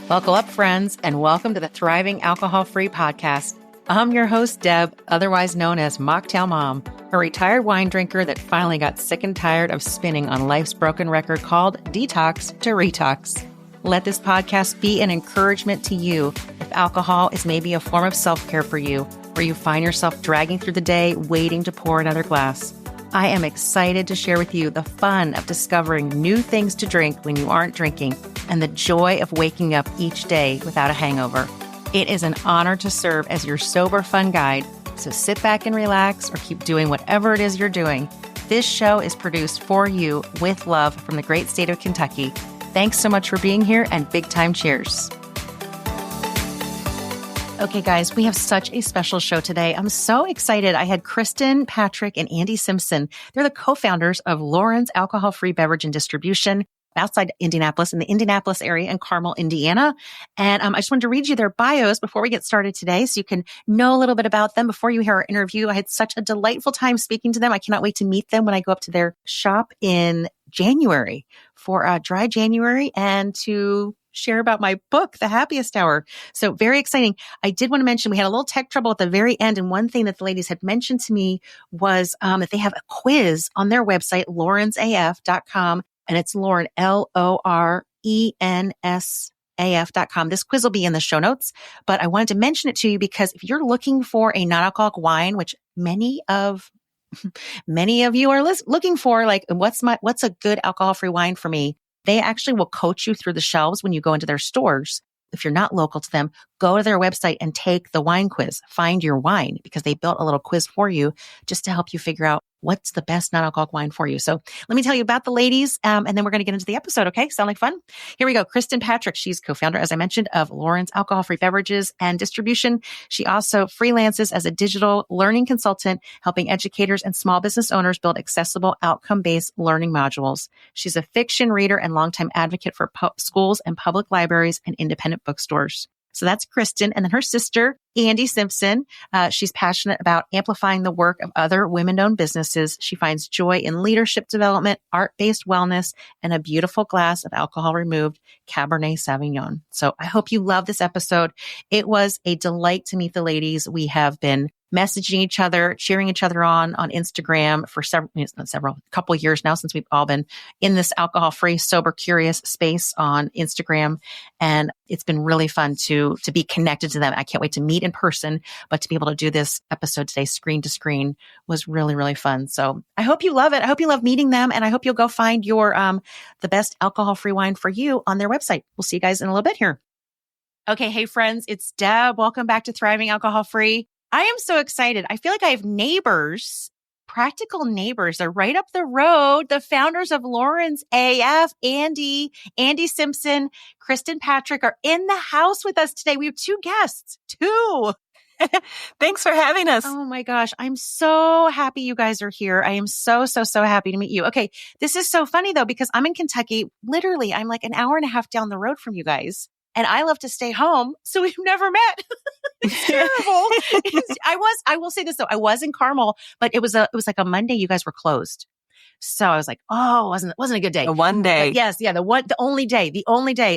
Buckle up, friends, and welcome to the Thriving Alcohol-Free Podcast. I'm your host, Deb, otherwise known as Mocktail Mom, a retired wine drinker that finally got sick and tired of spinning on life's broken record called Detox to Retox. Let this podcast be an encouragement to you if alcohol is maybe a form of self-care for you, where you find yourself dragging through the day waiting to pour another glass. I am excited to share with you the fun of discovering new things to drink when you aren't drinking and the joy of waking up each day without a hangover. It is an honor to serve as your sober fun guide, so sit back and relax or keep doing whatever it is you're doing. This show is produced for you with love from the great state of Kentucky. Thanks so much for being here, and big time cheers. Okay, guys, we have such a special show today. I'm so excited. I had Kristin, Patrick, and Andee Simpson. They're the co-founders of Loren's alcohol-free beverage and distribution outside Indianapolis, in the Indianapolis area in Carmel, Indiana. And I just wanted to read you their bios before we get started today so you can know a little bit about them before you hear our interview. I had such a delightful time speaking to them. I cannot wait to meet them when I go up to their shop in January for Dry January and to share about my book, The Happiest Hour. So very exciting. I did want to mention we had a little tech trouble at the very end. And one thing that the ladies had mentioned to me was that they have a quiz on their website, lorensaf.com. And it's Loren, LORENSAF.com. This quiz will be in the show notes, but I wanted to mention it to you because if you're looking for a non-alcoholic wine, which many of you are looking for, like, what's a good alcohol-free wine for me? They actually will coach you through the shelves when you go into their stores. If you're not local to them, go to their website and take the wine quiz. Find your wine, because they built a little quiz for you just to help you figure out what's the best non-alcoholic wine for you. So let me tell you about the ladies, and then we're going to get into the episode. Okay. Sound like fun? Here we go. Kristin Patrick. She's co-founder, as I mentioned, of Loren's alcohol-free beverages and distribution. She also freelances as a digital learning consultant, helping educators and small business owners build accessible outcome-based learning modules. She's a fiction reader and longtime advocate for schools and public libraries and independent bookstores. So that's Kristin. And then her sister, Andee Simpson, she's passionate about amplifying the work of other women-owned businesses. She finds joy in leadership development, art-based wellness, and a beautiful glass of alcohol-removed Cabernet Sauvignon. So I hope you love this episode. It was a delight to meet the ladies. We have been messaging each other, cheering each other on Instagram for couple of years now, since we've all been in this alcohol-free, sober, curious space on Instagram. And it's been really fun to be connected to them. I can't wait to meet in person, but to be able to do this episode today, screen to screen, was really, really fun. So I hope you love it. I hope you love meeting them, and I hope you'll go find your, the best alcohol-free wine for you on their website. We'll see you guys in a little bit here. Okay. Hey friends, it's Deb. Welcome back to Thriving Alcohol-Free. I am so excited. I feel like I have neighbors, practical neighbors. They're right up the road. The founders of Loren's AF, Andee Simpson, Kristin Patrick are in the house with us today. We have two guests. Thanks for having us. Oh my gosh. I'm so happy you guys are here. I am so happy to meet you. Okay. This is so funny though, because I'm in Kentucky. Literally, I'm like an hour and a half down the road from you guys. And I love to stay home, so we've never met. It's terrible. I will say this though. I was in Carmel, but it was like a Monday. You guys were closed, so I was like, oh, wasn't a good day. One day, but yes, yeah. The only day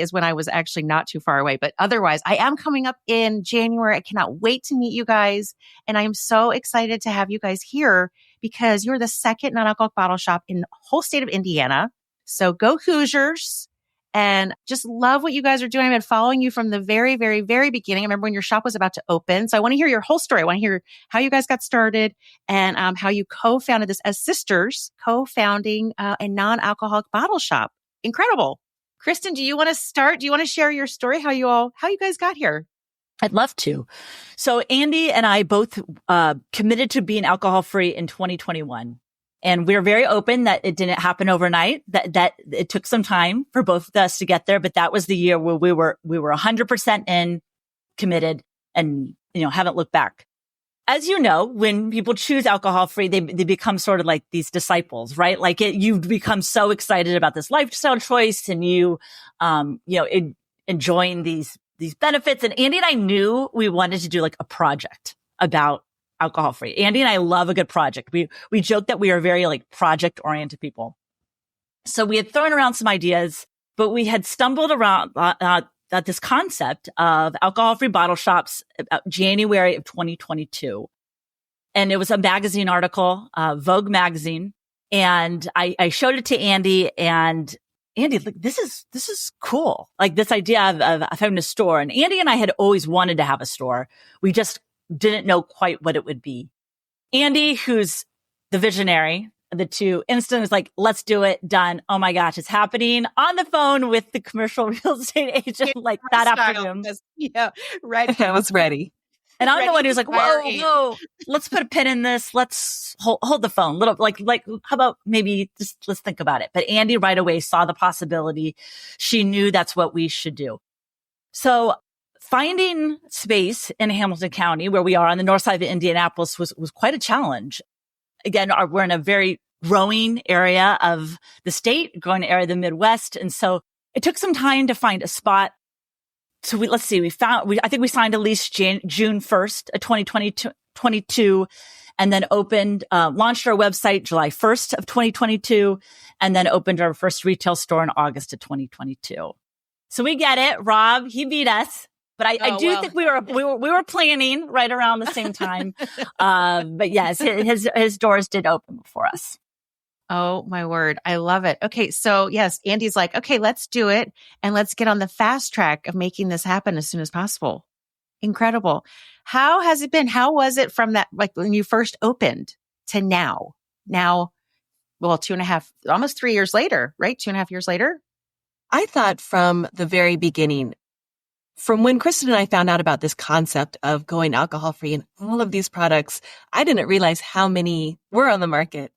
is when I was actually not too far away. But otherwise, I am coming up in January. I cannot wait to meet you guys, and I am so excited to have you guys here because you're the second non-alcoholic bottle shop in the whole state of Indiana. So go Hoosiers. And just love what you guys are doing. I've been following you from the very, very, very beginning. I remember when your shop was about to open. So I want to hear your whole story. I want to hear how you guys got started and how you co-founded this as sisters, co-founding a non-alcoholic bottle shop. Incredible. Kristin, do you want to start? Do you want to share your story? How you guys got here? I'd love to. So Andee and I both committed to being alcohol-free in 2021. And we're very open that it didn't happen overnight, that it took some time for both of us to get there. But that was the year where we were 100% in, committed, and, haven't looked back. As you know, when people choose alcohol free, they become sort of like these disciples, right? Like you become so excited about this lifestyle choice and enjoying these benefits. And Andee and I knew we wanted to do like a project about alcohol free. Andee and I love a good project. We joke that we are very like project oriented people. So we had thrown around some ideas, but we had stumbled around this concept of alcohol-free bottle shops about January of 2022. And it was a magazine article, Vogue magazine. And I showed it to Andee, and Andee, like, this is cool. Like, this idea of having a store. And Andee and I had always wanted to have a store. We just didn't know quite what it would be. Andee, who's the visionary of the two, instantly was like, let's do it. Done. Oh my gosh, it's happening. On the phone with the commercial real estate agent, like that afternoon. Yeah, ready. I was ready. And I'm the one who's like, whoa, let's put a pin in this. Let's hold the phone. Little, like, how about maybe just let's think about it. But Andee right away saw the possibility. She knew that's what we should do. So finding space in Hamilton County, where we are on the north side of Indianapolis, was quite a challenge. Again, we're in a very growing area of the state, growing area of the Midwest. And so it took some time to find a spot. So let's see, I think we signed a lease June 1st of 2022, and then launched our website July 1st of 2022, and then opened our first retail store in August of 2022. So we get it. Rob, he beat us, but I do think we were planning right around the same time. But yes, his doors did open before us. Oh my word. I love it. Okay. So yes, Andee's like, okay, let's do it. And let's get on the fast track of making this happen as soon as possible. Incredible. How has it been? How was it from that, like when you first opened to now? Now, well, 2.5, almost 3 years later, right? 2.5 years later. I thought from the very beginning, from when Kristin and I found out about this concept of going alcohol free and all of these products, I didn't realize how many were on the market.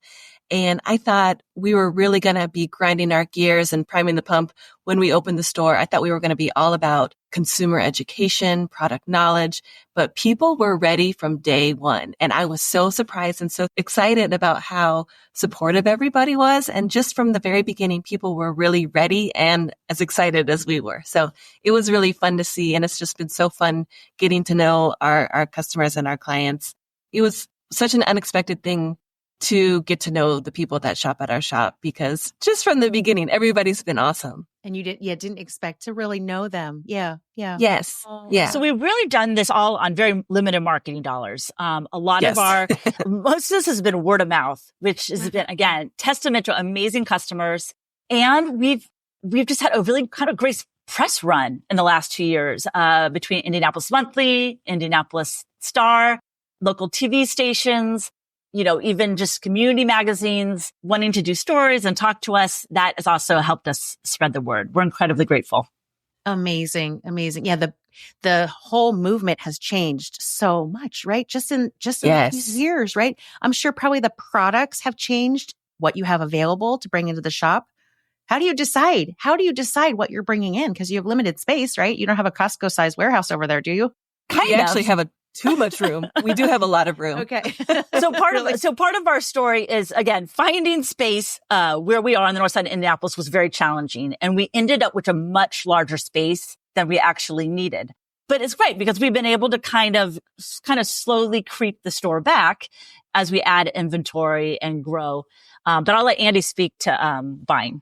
And I thought we were really going to be grinding our gears and priming the pump when we opened the store. I thought we were going to be all about consumer education, product knowledge, but people were ready from day one. And I was so surprised and so excited about how supportive everybody was. And just from the very beginning, people were really ready and as excited as we were. So it was really fun to see. And it's just been so fun getting to know our customers and our clients. It was such an unexpected thing to get to know the people that shop at our shop, because just from the beginning, everybody's been awesome. And you didn't expect to really know them. Yeah. Yeah. Yes. Yeah. So we've really done this all on very limited marketing dollars. A lot of most of this has been word of mouth, which has been, again, testament to amazing customers. And we've just had a really kind of great press run in the last 2 years, between Indianapolis Monthly, Indianapolis Star, local TV stations, even just community magazines wanting to do stories and talk to us. That has also helped us spread the word. We're incredibly grateful. Amazing. Amazing. Yeah. The whole movement has changed so much, right? Just in these years, right? I'm sure probably the products have changed, what you have available to bring into the shop. How do you decide? What you're bringing in? Because you have limited space, right? You don't have a Costco sized warehouse over there, do you? We actually have too much room. We do have a lot of room. Okay. So part of our story is, again, finding space, where we are on the north side of Indianapolis was very challenging. And we ended up with a much larger space than we actually needed. But it's great because we've been able to kind of slowly creep the store back as we add inventory and grow. But I'll let Andee speak to, buying.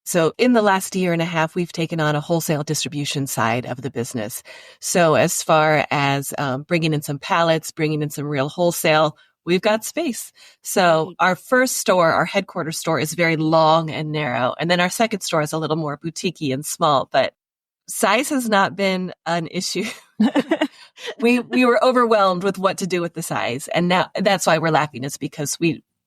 So in the last year and a half, we've taken on a wholesale distribution side of the business. So as far as bringing in some pallets, bringing in some real wholesale, we've got space. So our first store, our headquarters store, is very long and narrow. And then our second store is a little more boutiquey and small, but size has not been an issue. We were overwhelmed with what to do with the size. And now that's why we're laughing, is because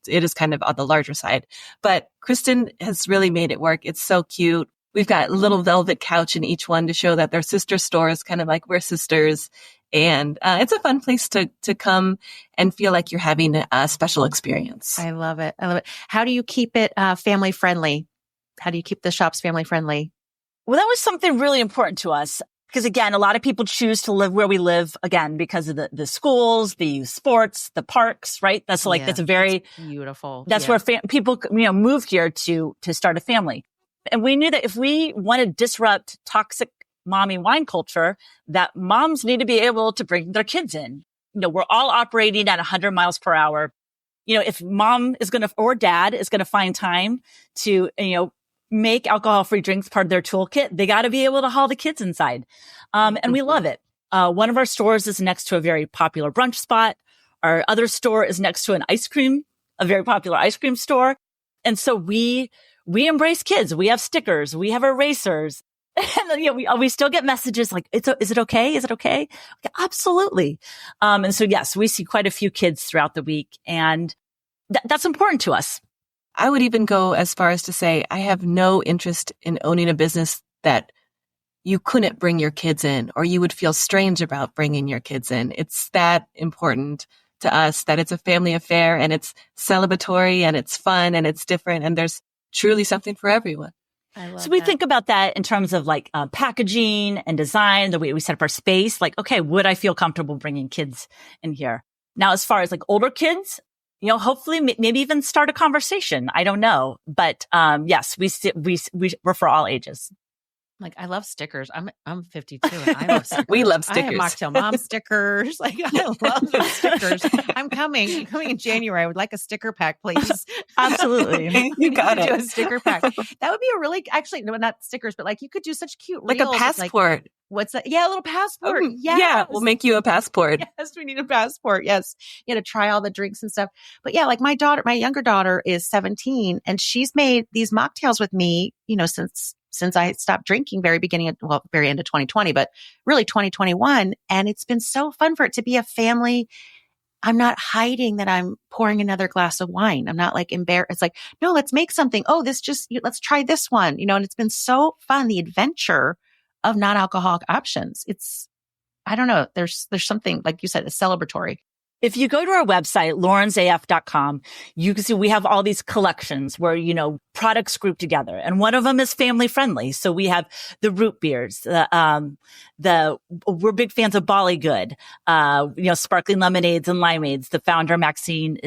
it is kind of on the larger side. But Kristin has really made it work. It's so cute. We've got a little velvet couch in each one to show that they're sister stores, kind of like we're sisters. And it's a fun place to come and feel like you're having a special experience. I love it. How do you keep it family friendly? How do you keep the shops family friendly? Well, that was something really important to us. Because again, a lot of people choose to live where we live, again, because of the schools, the sports, the parks, right? That's very beautiful. That's where people, move here to start a family. And we knew that if we want to disrupt toxic mommy wine culture, that moms need to be able to bring their kids in. We're all operating at 100 miles per hour. If mom is or dad is going to find time to, make alcohol-free drinks part of their toolkit, they got to be able to haul the kids inside. And we love it. One of our stores is next to a very popular brunch spot. Our other store is next to a very popular ice cream store. And so we embrace kids. We have stickers. We have erasers. And we still get messages like, is it okay? Is it okay? Absolutely. And so, yes, we see quite a few kids throughout the week, and that's important to us. I would even go as far as to say, I have no interest in owning a business that you couldn't bring your kids in, or you would feel strange about bringing your kids in. It's that important to us that it's a family affair, and it's celebratory, and it's fun, and it's different, and there's truly something for everyone. So we think about that in terms of like packaging and design, the way we set up our space. Like, okay, would I feel comfortable bringing kids in here? Now, as far as like older kids, hopefully maybe even start a conversation. I don't know. But yes, we're for all ages. Like, I love stickers. I'm 52 and I love stickers. We love stickers. I have Mocktail Mom stickers. Like, I love the stickers. I'm coming in January. I would like a sticker pack, please. Absolutely. You got it. Do a sticker pack. That would be a really, actually, no, not stickers, but like you could do such cute like a reels. passport. Like, what's that? Yeah, a little passport. Yes. Yeah, we'll make you a passport. Yes, we need a passport. Yes. To try all the drinks and stuff. But yeah, like my younger daughter is 17, and she's made these mocktails with me, since I stopped drinking very end of 2020, but really 2021. And it's been so fun for it to be a family. I'm not hiding that I'm pouring another glass of wine. I'm not like embarrassed. It's like, no, let's make something. Oh, let's try this one, and it's been so fun. The adventure of non-alcoholic options. I don't know. There's something, like you said, it's celebratory. If you go to our website, lorensaf.com, you can see we have all these collections where, products grouped together. And one of them is family friendly. So we have the root beers, we're big fans of Bolly Good, sparkling lemonades and limeades. The founder, Maxine,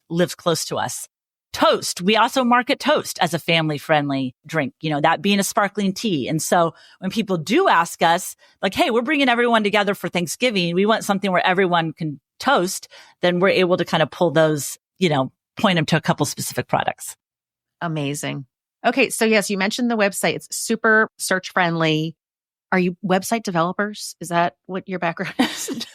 lives close to us. Toast. We also market Toast as a family friendly drink, that being a sparkling tea. And so when people do ask us like, hey, we're bringing everyone together for Thanksgiving, we want something where everyone can toast, then we're able to kind of pull those, point them to a couple specific products. Amazing. Okay. So yes, you mentioned the website. It's super search friendly. Are you website developers? Is that what your background is?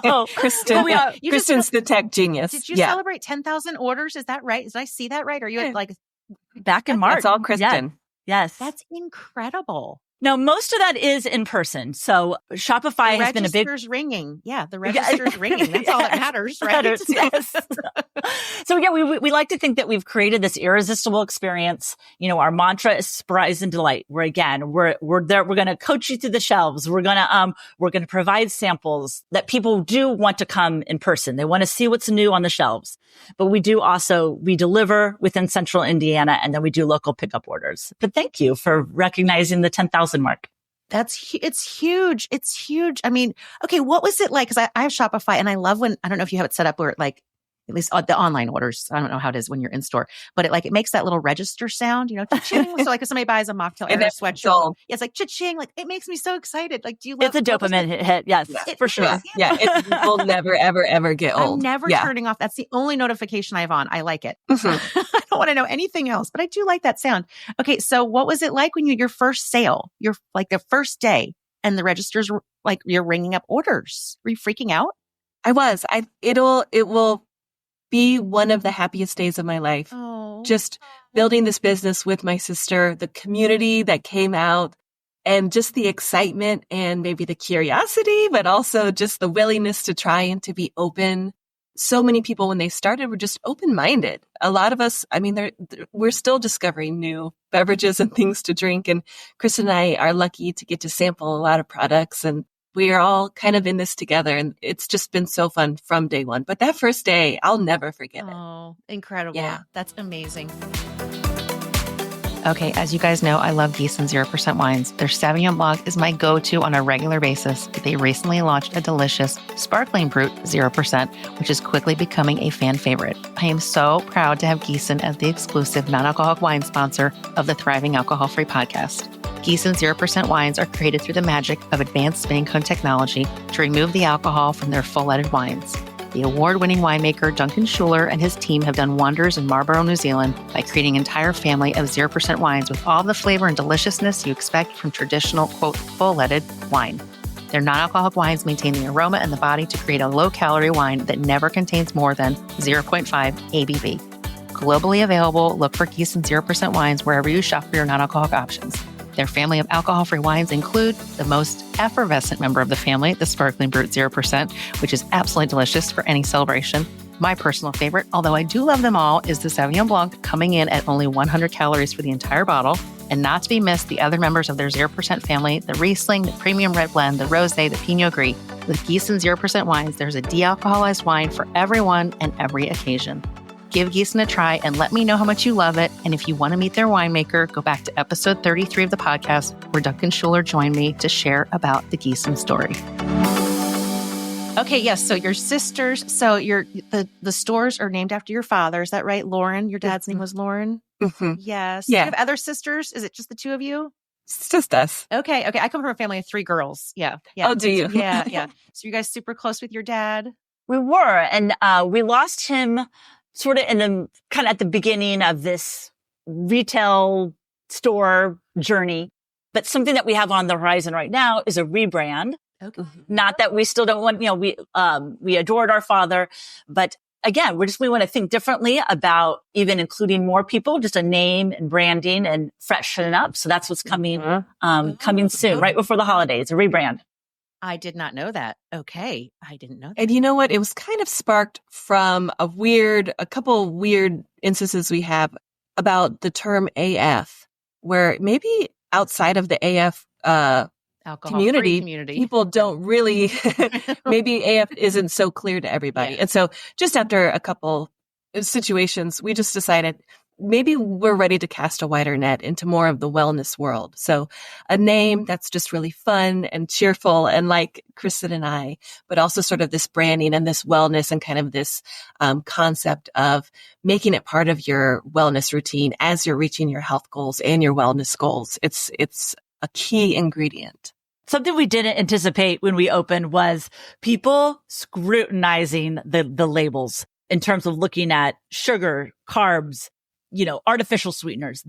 No, Kristen. Kristen's the tech genius. Did you celebrate 10,000 orders? Is that right? Did I see that right? Are you at like back in March? That's all Kristen. Yes. That's incredible. No, most of that is in person. So Shopify has been a big... The register's ringing. Yeah, the register's ringing. That's all that matters, right? Yes. So yeah, we like to think that we've created this irresistible experience. Our mantra is surprise and delight. We're there. We're going to coach you through the shelves. We're going to provide samples that people do want to come in person. They want to see what's new on the shelves. But we deliver within Central Indiana, and then we do local pickup orders. But thank you for recognizing the 10,000 mark. It's huge. It's huge. I mean, okay, what was it like? Because I have Shopify, and I love when, I don't know if you have it set up where it like, at least the online orders, I don't know how it is when you're in store, but it makes that little register sound, cha-ching. So like if somebody buys a mocktail or a sweatshirt, it's like cha-ching, like it makes me so excited. Like, do you love It's a dopamine hit. Yes, for sure. Yeah. It will never, ever, ever get old. I'm never turning off. That's the only notification I have on. I like it. Mm-hmm. I don't want to know anything else, but I do like that sound. Okay. So what was it like when your first sale, the first day, and the registers were like, you're ringing up orders? Were you freaking out? I was. It will be one of the happiest days of my life. Oh. Just building this business with my sister, the community that came out, and just the excitement and maybe the curiosity, but also just the willingness to try and to be open. So many people, when they started, were just open-minded. A lot of us, we're still discovering new beverages and things to drink. And Kristen and I are lucky to get to sample a lot of products, and we are all kind of in this together, and it's just been so fun from day one. But that first day, I'll never forget it. Oh, incredible. Yeah. That's amazing. Okay, as you guys know, I love Gießen 0% wines. Their Sauvignon Blanc is my go-to on a regular basis. They recently launched a delicious sparkling brut 0%, which is quickly becoming a fan favorite. I am so proud to have Gießen as the exclusive non-alcoholic wine sponsor of the Thriving Alcohol-Free podcast. Gießen 0% wines are created through the magic of advanced spinning cone technology to remove the alcohol from their full-leaded wines. The award-winning winemaker Duncan Schuler and his team have done wonders in Marlborough, New Zealand by creating an entire family of 0% wines with all the flavor and deliciousness you expect from traditional, quote, full-leaded wine. Their non-alcoholic wines maintain the aroma and the body to create a low-calorie wine that never contains more than 0.5 ABV. Globally available, look for Gießen 0% wines wherever you shop for your non-alcoholic options. Their family of alcohol-free wines include the most effervescent member of the family, the Sparkling Brut 0%, which is absolutely delicious for any celebration. My personal favorite, although I do love them all, is the Sauvignon Blanc, coming in at only 100 calories for the entire bottle. And not to be missed, the other members of their 0% family, the Riesling, the Premium Red Blend, the Rosé, the Pinot Gris. With Gießen 0% wines, there's a de-alcoholized wine for everyone and every occasion. Give Gießen a try and let me know how much you love it. And if you want to meet their winemaker, go back to episode 33 of the podcast, where Duncan Schuler joined me to share about the Gießen story. Okay, yes. So your sisters, so the stores are named after your father. Is that right, Loren? Your dad's name was Loren? Mm-hmm. Yes. Yeah. Do you have other sisters? Is it just the two of you? It's just us. Okay. I come from a family of 3 girls. Yeah. Oh, do you? Yeah. So you guys super close with your dad? We were, and we lost him sort of in the kind of at the beginning of this retail store journey. But something that we have on the horizon right now is a rebrand. Okay. Not that we still don't want, we adored our father, but again, we want to think differently about even including more people, just a name and branding and freshen up. So that's what's coming, coming soon, right before the holidays, a rebrand. I did not know that. Okay. I didn't know that. And you know what? It was kind of sparked from a couple weird instances we have about the term AF, where maybe outside of the AF community, people don't really, maybe AF isn't so clear to everybody. Yeah. And so just after a couple of situations, we just decided maybe we're ready to cast a wider net into more of the wellness world. So a name that's just really fun and cheerful and like Kristin and I, but also sort of this branding and this wellness and kind of this concept of making it part of your wellness routine as you're reaching your health goals and your wellness goals. It's a key ingredient. Something we didn't anticipate when we opened was people scrutinizing the labels in terms of looking at sugar, carbs, artificial sweeteners.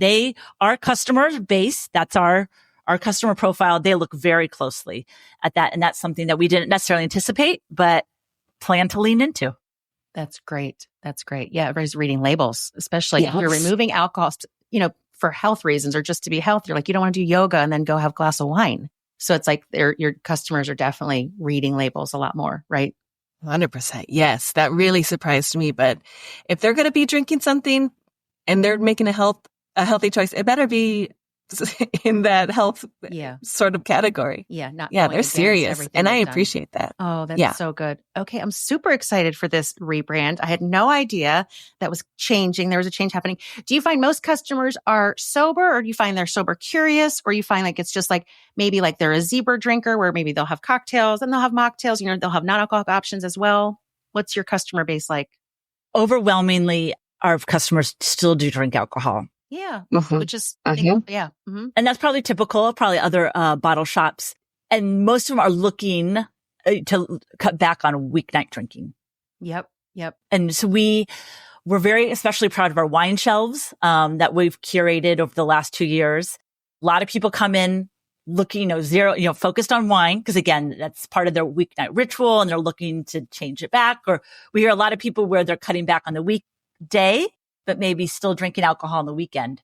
Our customer base, that's our customer profile. They look very closely at that. And that's something that we didn't necessarily anticipate, but plan to lean into. That's great. Yeah. Everybody's reading labels, especially if you're removing alcohol, for health reasons or just to be healthier. Like you don't want to do yoga and then go have a glass of wine. So it's like your customers are definitely reading labels a lot more, right? 100%. Yes. That really surprised me. But if they're going to be drinking something and they're making a healthy choice, it better be in that health sort of category. Yeah. They're serious. And I appreciate that. Oh, that's so good. Okay. I'm super excited for this rebrand. I had no idea that was changing. There was a change happening. Do you find most customers are sober, or do you find they're sober curious, or you find like it's just like maybe like they're a zebra drinker where maybe they'll have cocktails and they'll have mocktails, they'll have non-alcoholic options as well? What's your customer base like? Overwhelmingly, our customers still do drink alcohol. Yeah. Which is, Mm-hmm. And that's probably typical of probably other bottle shops. And most of them are looking to cut back on weeknight drinking. Yep. And so we're very especially proud of our wine shelves that we've curated over the last 2 years. A lot of people come in looking, focused on wine, because again, that's part of their weeknight ritual and they're looking to change it back. Or we hear a lot of people where they're cutting back on the weekday, but maybe still drinking alcohol on the weekend.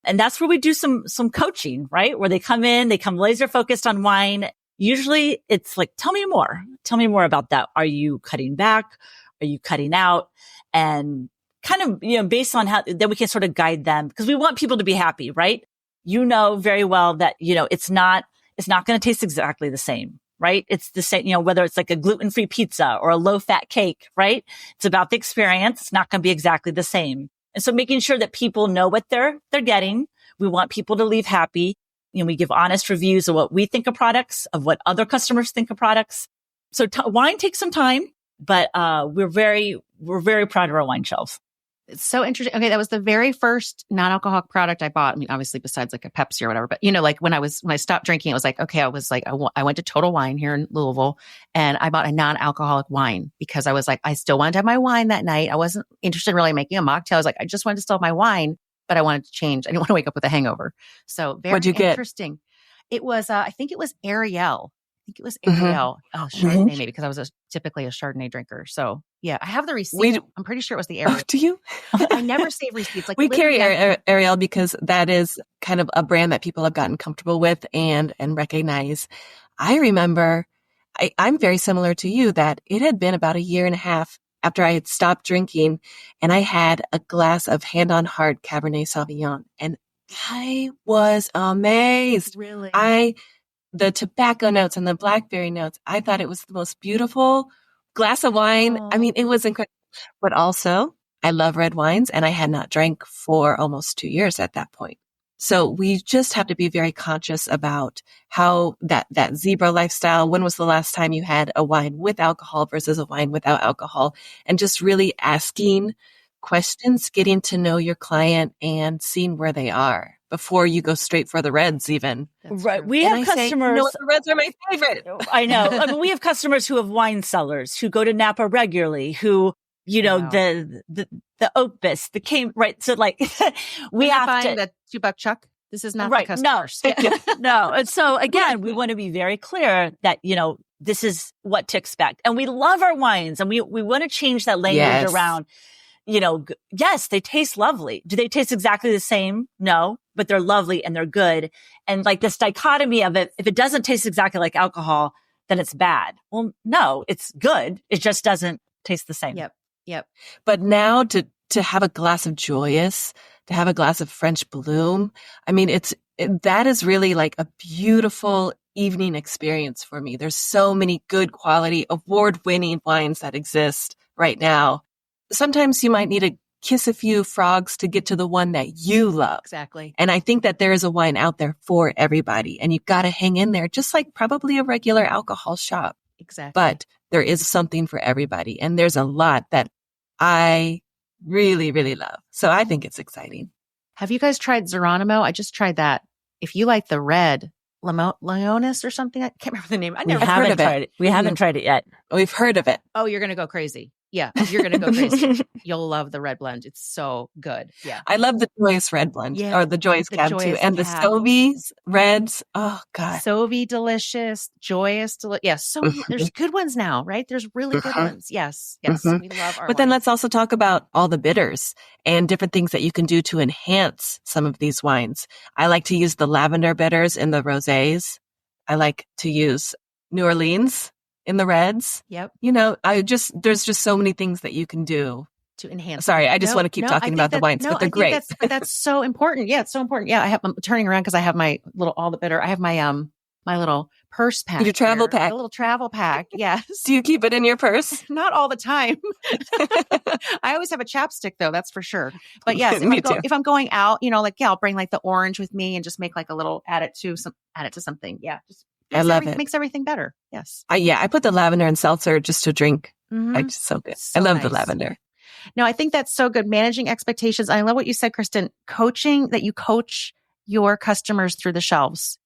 And that's where we do some coaching, right? Where they come laser focused on wine. Usually it's like, tell me more about that. Are you cutting back? Are you cutting out? And kind of, based on how, then we can sort of guide them, because we want people to be happy, right? Very well that, it's not going to taste exactly the same, right? It's the same, whether it's like a gluten-free pizza or a low-fat cake, right? It's about the experience. It's not going to be exactly the same. And so making sure that people know what they're getting. We want people to leave happy. We give honest reviews of what we think of products, of what other customers think of products. So wine takes some time, but we're very proud of our wine shelves. It's so interesting. Okay, that was the very first non-alcoholic product I bought. I mean, obviously besides like a Pepsi or whatever, but like when I stopped drinking, it was like, okay, I went to Total Wine here in Louisville and I bought a non-alcoholic wine because I was like, I still wanted to have my wine that night. I wasn't interested in really making a mocktail. I was like, I just wanted to still have my wine, but I wanted to change. I didn't want to wake up with a hangover. So very What'd you get? Interesting. It was, I think it was Ariel. Ariel. Oh, Chardonnay maybe because I was typically a Chardonnay drinker. So yeah, I have the receipt. I'm pretty sure it was the Ariel. Oh, do you? I never save receipts. Like we carry Ariel because that is kind of a brand that people have gotten comfortable with and recognize. I remember, I'm very similar to you that it had been about 1.5 years after I had stopped drinking and I had a glass of Hand on Heart Cabernet Sauvignon and I was amazed. Really? The tobacco notes and the blackberry notes, I thought it was the most beautiful glass of wine. Oh. I mean, it was incredible. But also, I love red wines and I had not drank for almost 2 years at that point. So we just have to be very conscious about how that zebra lifestyle, when was the last time you had a wine with alcohol versus a wine without alcohol? And just really asking questions, getting to know your client and seeing where they are before you go straight for the reds even. That's right. True. We have customers. No, the reds are my favorite. I know. I mean, we have customers who have wine cellars who go to Napa regularly, who, the Opus, the Came, right. So like we have to. That $2 Chuck. This is not right. the customers. No, no. And so again, we want to be very clear that, this is what to expect. And we love our wines and we want to change that language around, yes, they taste lovely. Do they taste exactly the same? No, but they're lovely and they're good. And like this dichotomy of it, if it doesn't taste exactly like alcohol, then it's bad. Well, no, it's good. It just doesn't taste the same. Yep. But now to have a glass of Joyous, to have a glass of French Bloom, I mean, that is really like a beautiful evening experience for me. There's so many good quality, award-winning wines that exist right now. Sometimes you might need to kiss a few frogs to get to the one that you love. Exactly. And I think that there is a wine out there for everybody and you've got to hang in there just like probably a regular alcohol shop. Exactly. But there is something for everybody. And there's a lot that I really, really love. So I think it's exciting. Have you guys tried Geronimo? I just tried that. If you like the red, Leonis or something, I can't remember the name. I never haven't tried it. We haven't tried it yet. We've heard of it. Oh, you're going to go crazy. Yeah, you're going to go crazy. You'll love the red blend. It's so good. Yeah. I love the Joyous red blend or the Joyous Cab too. And the Sauvy reds. Oh God. Sauvy delicious, Joyous. Yes. So there's good ones now, right? There's really good ones. Yes. We love our But then let's also talk about all the bitters and different things that you can do to enhance some of these wines. I like to use the lavender bitters in the rosés. I like to use New Orleans in the reds. Yep. There's just so many things that you can do to enhance. Sorry, I just want to keep talking about the wines, but they're great. That's so important. Yeah, it's so important. Yeah, I'm turning around because I have my little all the bitter. I have my my little purse pack. Your travel pack. A little travel pack. Yes. Do you keep it in your purse? Not all the time. I always have a chapstick though, that's for sure. But yes, if I'm going out, I'll bring like the orange with me and just make like a little add it to something. Yeah. I love it. Makes everything better. Yes. I put the lavender and seltzer just to drink. Mm-hmm. It's so good. I love the lavender. No, I think that's so good. Managing expectations. I love what you said, Kristin. That you coach your customers through the shelves.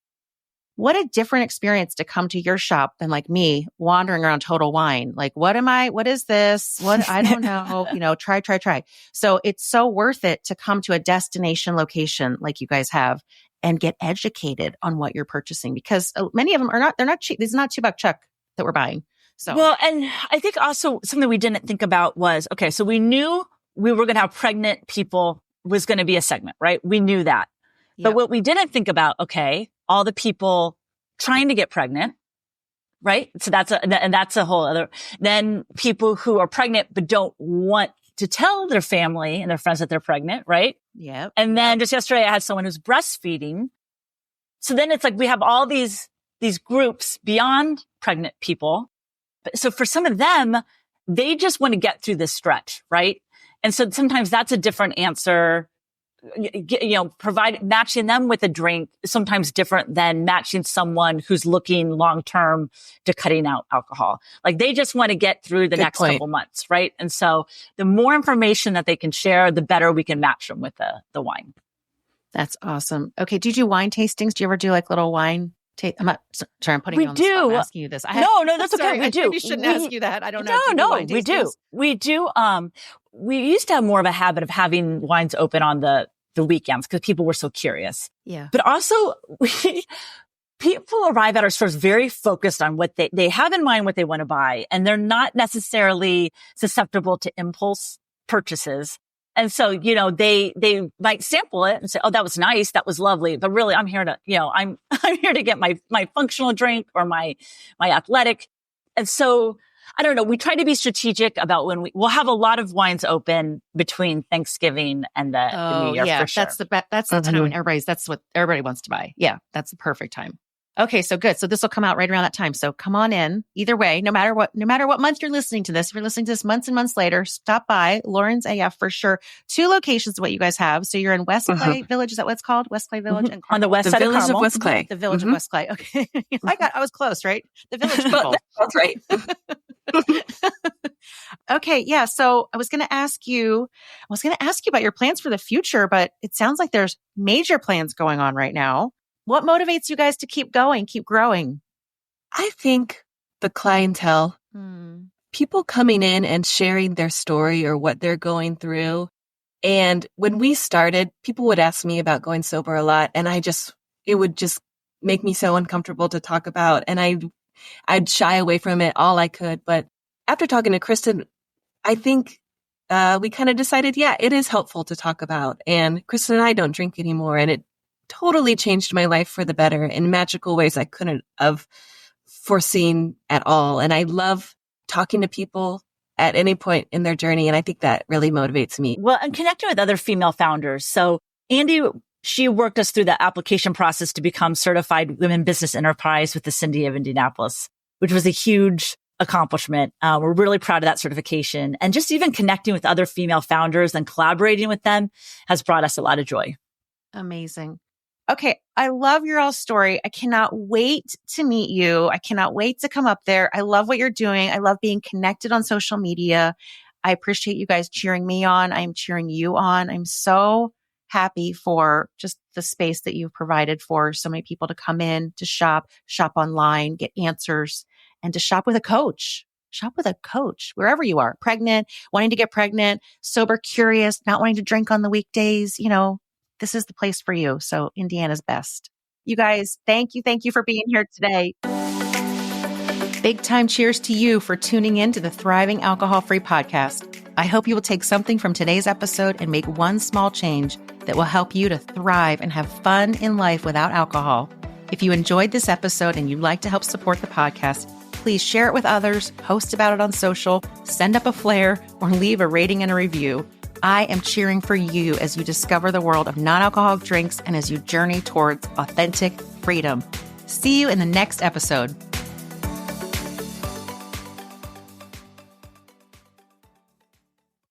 What a different experience to come to your shop than like me wandering around Total Wine. Like, what is this? What? I don't know. Try. So it's so worth it to come to a destination location like you guys have and get educated on what you're purchasing because many of them they're not cheap. This is not $2 Chuck that we're buying. So, well, and I think also something we didn't think about was, okay, so we knew we were going to have pregnant people was going to be a segment, right? We knew that. Yep. But what we didn't think about, okay, all the people trying to get pregnant, right? So that's a whole other, then people who are pregnant, but don't want to tell their family and their friends that they're pregnant, right? Yeah. And then just yesterday I had someone who's breastfeeding. So then it's like we have all these groups beyond pregnant people. So for some of them, they just want to get through this stretch, right? And so sometimes that's a different answer matching them with a drink is sometimes different than matching someone who's looking long-term to cutting out alcohol. Like they just want to get through the next couple months, right? And so the more information that they can share, the better we can match them with the wine. That's awesome. Okay. Do you do wine tastings? Do you ever do like little wine? I'm not sorry. I'm putting you on the spot. I'm asking you this. No, that's okay. We do. I maybe shouldn't ask you that. I don't know. No, we do. We do. We used to have more of a habit of having wines open on the weekends because people were so curious. Yeah. But also people arrive at our stores very focused on what they have in mind, what they want to buy, and they're not necessarily susceptible to impulse purchases. And so, they might sample it and say, oh, that was nice. That was lovely. But really, I'm here to, I'm here to get my functional drink or my athletic. And so, I don't know. We try to be strategic about when we'll have a lot of wines open between Thanksgiving and the New Year. For sure. That's the time when that's what everybody wants to buy. Yeah. That's the perfect time. Okay. So good. So this will come out right around that time. So come on in either way, no matter what month you're listening to this, if you're listening to this months and months later, stop by Loren's AF for sure. 2 locations of what you guys have. So you're in West Clay Village. Is that what it's called? West Clay Village? And on the west side of West Clay. The village of West Clay. Okay. I was close, right? The village people. That's right. Okay. Yeah. So I was going to ask you about your plans for the future, but it sounds like there's major plans going on right now. What motivates you guys to keep going, keep growing? I think the clientele, people coming in and sharing their story or what they're going through. And when we started, people would ask me about going sober a lot. And it would just make me so uncomfortable to talk about. And I'd shy away from it all I could. But after talking to Kristin, I think we kind of decided, it is helpful to talk about. And Kristin and I don't drink anymore. And it totally changed my life for the better in magical ways I couldn't have foreseen at all. And I love talking to people at any point in their journey. And I think that really motivates me. Well, and connecting with other female founders. So Andee, she worked us through the application process to become certified women business enterprise with the City of Indianapolis, which was a huge accomplishment. We're really proud of that certification. And just even connecting with other female founders and collaborating with them has brought us a lot of joy. Amazing. Okay. I love your all story. I cannot wait to meet you. I cannot wait to come up there. I love what you're doing. I love being connected on social media. I appreciate you guys cheering me on. I'm cheering you on. I'm so happy for just the space that you've provided for so many people to come in, to shop online, get answers, and to shop with a coach. Shop with a coach wherever you are, pregnant, wanting to get pregnant, sober, curious, not wanting to drink on the weekdays, this is the place for you. So Indiana's best. You guys, thank you for being here today. Big time cheers to you for tuning in to the Thriving Alcohol-Free podcast. I hope you will take something from today's episode and make one small change that will help you to thrive and have fun in life without alcohol. If you enjoyed this episode and you'd like to help support the podcast, please share it with others, post about it on social, send up a flare, or leave a rating and a review. I am cheering for you as you discover the world of non-alcoholic drinks and as you journey towards authentic freedom. See you in the next episode.